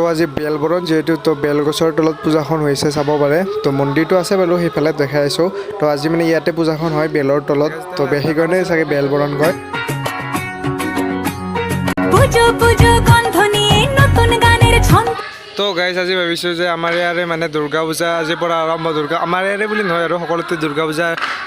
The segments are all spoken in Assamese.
তো আজি বেলবৰণ যেহেতু তো বেলগছৰ তলত পূজাখন হৈছে চাব পাৰে তো মন্দিৰটো আছে বাৰু সেইফালে দেখাই আছোঁ তো আজি মানে ইয়াতে পূজাখন হয় বেলৰ তলত তো সেইকাৰণে চাগে বেলবৰণ কয় তো গাইজ আজি ভাবিছোঁ যে আমাৰ ইয়াৰে মানে দুৰ্গা পূজা আজিৰ পৰা আৰম্ভ আমাৰ ইয়াৰে বুলি নহয় আৰু সকলোতে দুৰ্গা পূজা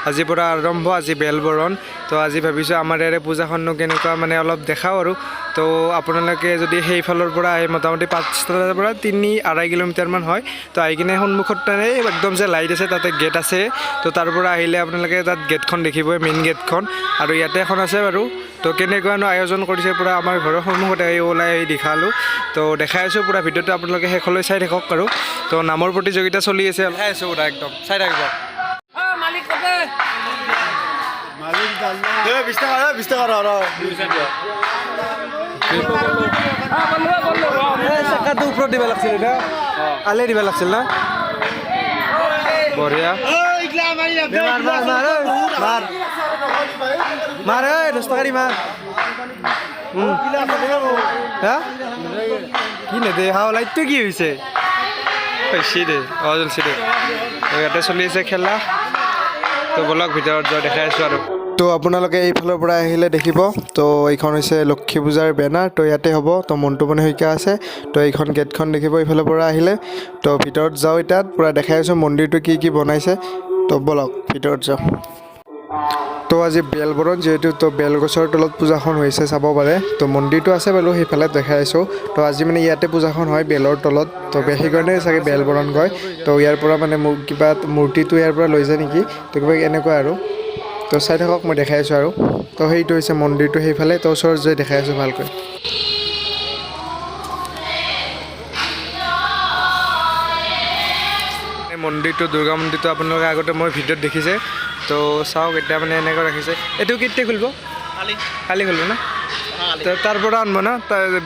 আজিৰ পৰা আৰম্ভ আজি বেলবৰণ তো আজি ভাবিছোঁ আমাৰ ইয়াৰে পূজাখননো কেনেকুৱা মানে অলপ দেখাওঁ আৰু তো আপোনালোকে যদি সেইফালৰ পৰা আহে মোটামুটি পাঠশালাৰ পৰা 3-2.5 কিলোমিটাৰমান হয় তো আহি কিনে সন্মুখত তাৰে একদম যে লাইট আছে তাতে গেট আছে তো তাৰ পৰা আহিলে আপোনালোকে তাত গেটখন দেখিবই মেইন গেটখন আৰু ইয়াতে এখন আছে বাৰু তো কেনেকুৱানো আয়োজন কৰিছে পূৰা আমাৰ ঘৰৰ সন্মুখতে ওলাই আহি দেখালোঁ তো দেখাই আছোঁ পূৰা ভিডিঅ'টো আপোনালোকে শেষলৈ চাই থাকক আৰু তো নামৰ প্ৰতিযোগিতা চলি আছে দেখাই আছোঁ পূৰা একদম চাই থাকিব চকাটো ওপৰত দিব লাগিছিল না আলে দিব লাগিছিল না বঢ়িয়া মাৰ 10 টকা দি মাৰ কি নেদে হাও লাইটটো কি হৈছে হৈছে দে জ্বলছি দে ইয়াতে চলি আছে খেলা তো বলক ভিতৰত যোৱা দেখাই আছোঁ আৰু তো আপোনালোকে এইফালৰ পৰা আহিলে দেখিব তো এইখন হৈছে লক্ষী পূজাৰ বেনাৰ তো ইয়াতে হ'ব তো মণ্টুমণি শইকীয়া আছে তো এইখন গেটখন দেখিব এইফালৰ পৰা আহিলে তো ভিতৰত যাওঁ এটাত পূৰা দেখাই আছোঁ মন্দিৰটো কি বনাইছে তো বলক ভিতৰত যাওঁ তো আজি বেলবৰণ যেহেতু তো বেলগছৰ তলত পূজাখন হৈছে চাব পাৰে তো মন্দিৰটো আছে বাৰু সেইফালে দেখাই আছোঁ তো আজি মানে ইয়াতে পূজাখন হয় বেলৰ তলত তো সেইকাৰণে চাগে বেলবৰণ কয় তো ইয়াৰ পৰা মানে কিবা মূৰ্তিটো ইয়াৰ পৰা লৈ যায় নেকি তো কিবা এনেকুৱা আৰু তো চাই থাকক মই দেখাই আছোঁ আৰু তো সেইটো হৈছে মন্দিৰটো সেইফালে তো ওচৰত যাই দেখাই আছোঁ ভালকৈ মন্দিৰটো দুৰ্গা মন্দিৰটো আপোনালোকে আগতে মই ভিডিঅ'ত দেখিছে তো চাওক এতিয়া মানে এনেকৈ ৰাখিছে এইটো কেতিয়া খুলিব কালি খুলিব না তাৰ পৰা আনব না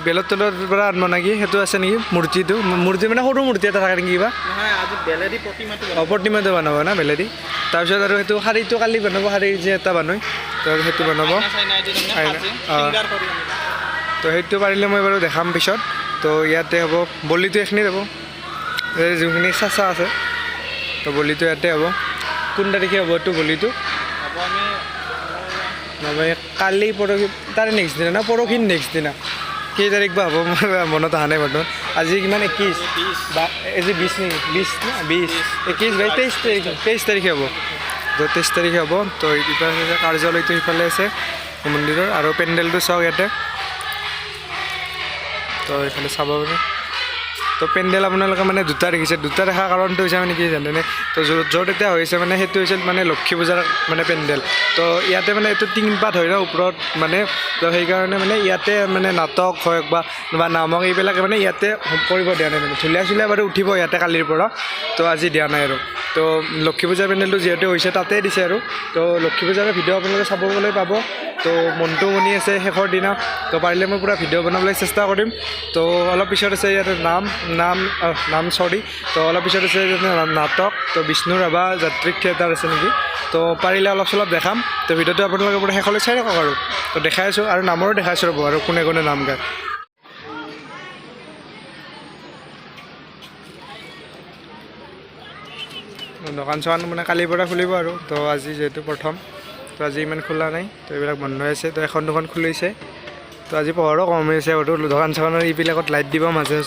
বেলৰ তলৰ পৰা আনব নেকি সেইটো আছে নেকি মূৰ্তি মানে সৰু মূৰ্তি এটা থাকে নেকি কিবা প্ৰতিমাটো বনাব না বেলেদি তাৰপিছত আৰু সেইটো শাৰীটো কালি বনাব শাৰী যে এটা বনায় তো সেইটো বনাব তো সেইটো পাৰিলে মই বাৰু দেখাম পিছত তো ইয়াতে হ'ব বলিটো এইখিনি যাব যোনখিনি চাচা আছে তো বলিটো ইয়াতে হ'ব কোন তাৰিখে হ'ব এইটো বলিটো নলবাৰী কালি পৰহি তাৰে নেক্সট দিনা না পৰহিৰ নেক্সট দিনা কেই তাৰিখ বা হ'ব মই মনত অহা নাই বৰ্তমান আজি কিমান 21 বা আজি 20 নেকি 20 না 20 21 বাই 23 তাৰিখে হ'ব তো 23 তাৰিখে হ'ব তো ইফালে কাৰ্যালয়টো ইফালে আছে মন্দিৰৰ আৰু পেণ্ডেলটো চাওক ইয়াতে তো এইফালে চাব পাৰে তো পেণ্ডেল আপোনালোকে মানে দুটা দেখিছে দুটা দেখা কাৰণটো হৈছে মানে কি জানেনে তো য'ত এতিয়া হৈছে মানে সেইটো হৈছে মানে লক্ষী পূজাৰ মানে পেণ্ডেল তো ইয়াতে মানে এইটো টিংপাত হয় ন ওপৰত মানে তো সেইকাৰণে মানে ইয়াতে মানে নাটক হওক বা নামক এইবিলাক মানে ইয়াতে কৰিব দিয়া নাই মানে ঢুলীয়া বাৰু উঠিব ইয়াতে কালিৰ পৰা তো আজি দিয়া নাই আৰু তো লক্ষী পূজাৰ পেণ্ডেলটো যিহেতু হৈছে তাতে দিছে আৰু তো লক্ষী পূজাৰ ভিডিঅ' আপোনালোকে চাবলৈ পাব তো মণ্টুমণি আছে শেষৰ দিনা তো পাৰিলে মই পূৰা ভিডিঅ' বনাবলৈ চেষ্টা কৰিম তো অলপ পিছত আছে ইয়াতে তো অলপ পিছত আছে নাটক তো বিষ্ণু ৰাভা যাত্ৰিক থিয়েটাৰ আছে নেকি তো পাৰিলে অলপ চলপ দেখাম তো ভিডিঅ'টো আপোনালোকে পূৰা শেষলৈ চাই থাকক আৰু তো দেখাই আছোঁ আৰু নামৰো দেখাইছোঁ ৰ'ব আৰু কোনে কোনে নাম গায় দোকান চোকান মানে কালিৰ পৰা খুলিব আৰু তো আজি যিহেতু প্ৰথম তো আজি ইমান খোলা নাই তো এইবিলাক বন্ধ হৈ আছে তো এখন দুখন খুলিছে তো আজি পোহৰো কম হৈছে আৰু দোকান চোকানৰ এইবিলাকত লাইট দিব মাজে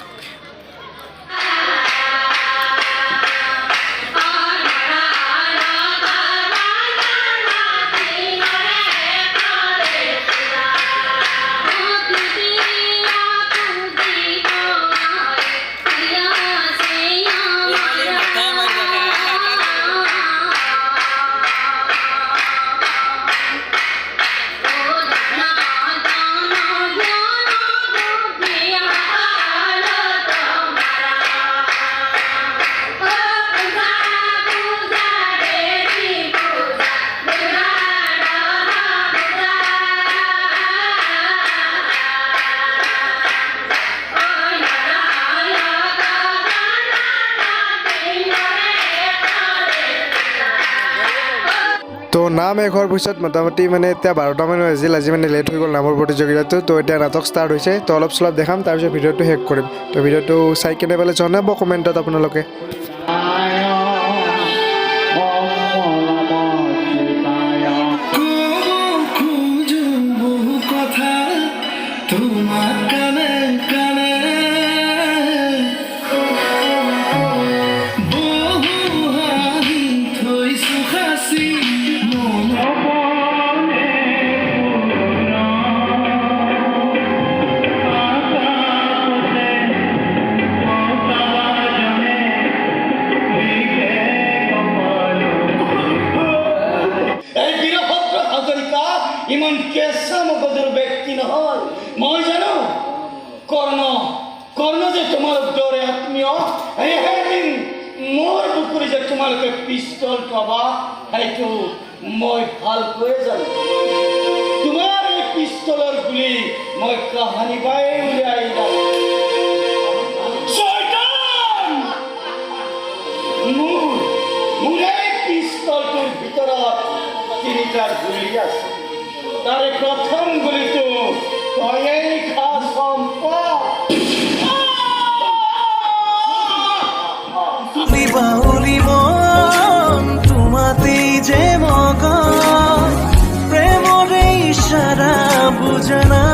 নাম শেষ হোৱাৰ পিছত মোটামুটি মানে এতিয়া 12টামান বাজিল আজি মানে লেট হৈ গ'ল নামৰ প্ৰতিযোগিতাটো তো এতিয়া নাটক ষ্টাৰ্ট হৈছে তো অলপ চলপ দেখাম তাৰপিছত ভিডিঅ'টো শেষ কৰিম তো ভিডিঅ'টো চাই কেনে পেলাই জনাব কমেণ্টত আপোনালোকে ইমান কেঁচা মগজুৰ ব্যক্তি নহয় মই জানো কৰ্ণ যে তোমাৰ দৰে আত্মীয় এদিন মোৰ পুখুৰী যে তোমালোকে পিষ্টল পাবা সেইটো মই ভালকৈ জানো তোমাৰ এই পিষ্টলৰ গুলি মই কাহানি পাই উলিয়াই মোৰ এই পিষ্টলটোৰ ভিতৰত 3টা গুলি আছে তাৰে প্ৰথম গুলিটো তয়েই খা সম্পদ তোমাতে যে মগ প্ৰেমৰে ইশাৰা বুজনা